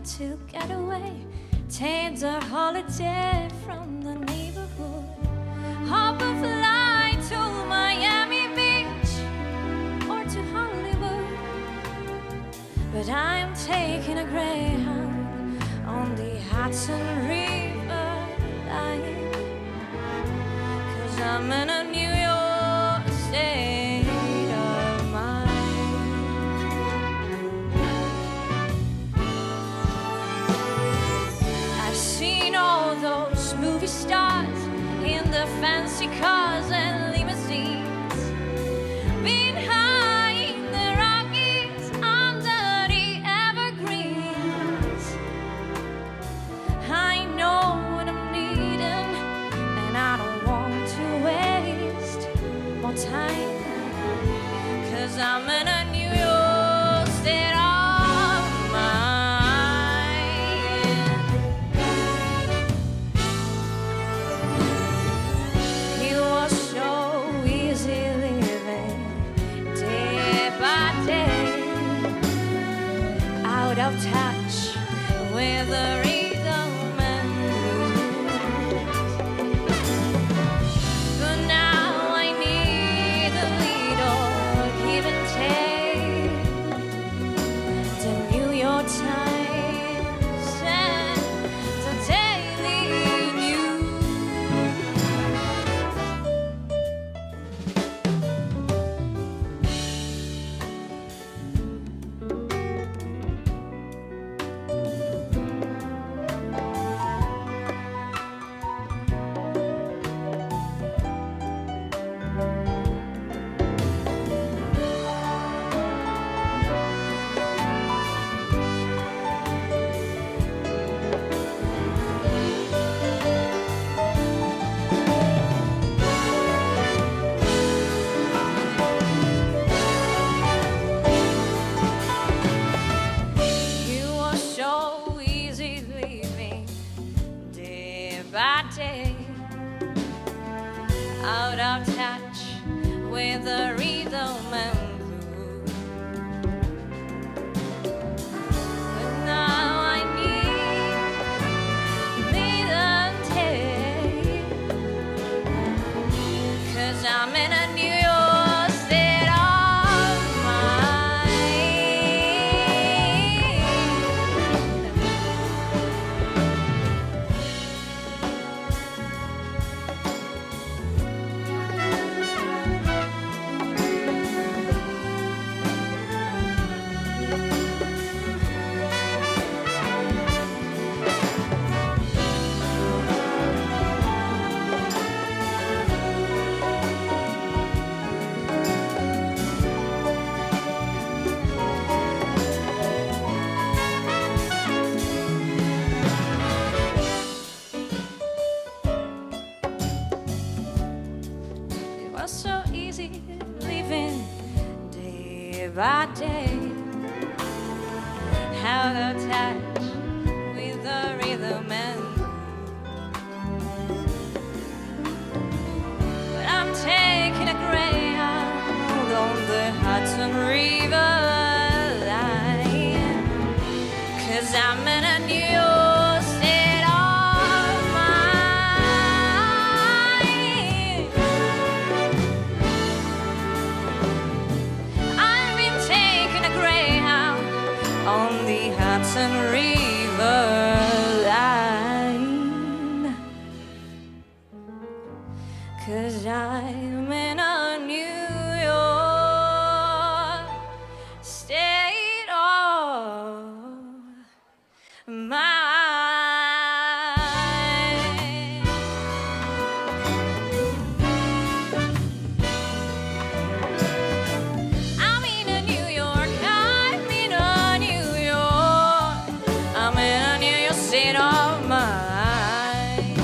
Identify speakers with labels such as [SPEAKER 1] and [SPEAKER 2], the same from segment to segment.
[SPEAKER 1] to get away, take the holiday from the neighborhood, hop a flight to Miami Beach or to Hollywood. But I'm taking a Greyhound on the Hudson River line, 'cause I'm in a New York state of mind. I've seen all those movie stars in the fancy cars and limousines, been high in the Rockies under the evergreens. I know what I'm needing, and I don't want to waste more time, 'cause I'm in a New York state of mind. It was so easy living day by day, out of touch with the rhythm and blues. But now I need a little give and take. The New York Times and the Daily News. It was so easy living day by day, out of touch with the rhythm and blues. But now I need and take, 'cause I'm in a New York state of It was so easy living day by day, out of touch with the rhythm and blues. But I'm taking a Greyhound on the Hudson River line, 'cause I'm in a New York state of mind. I've been taking a Greyhound on the Hudson River line, 'cause I'm in a New York state of mind. I'm in a New York, I'm in a New York, I'm in a New York state of mind.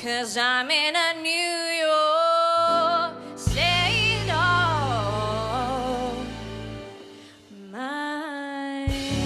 [SPEAKER 1] 'Cause I'm in a New York state of mind.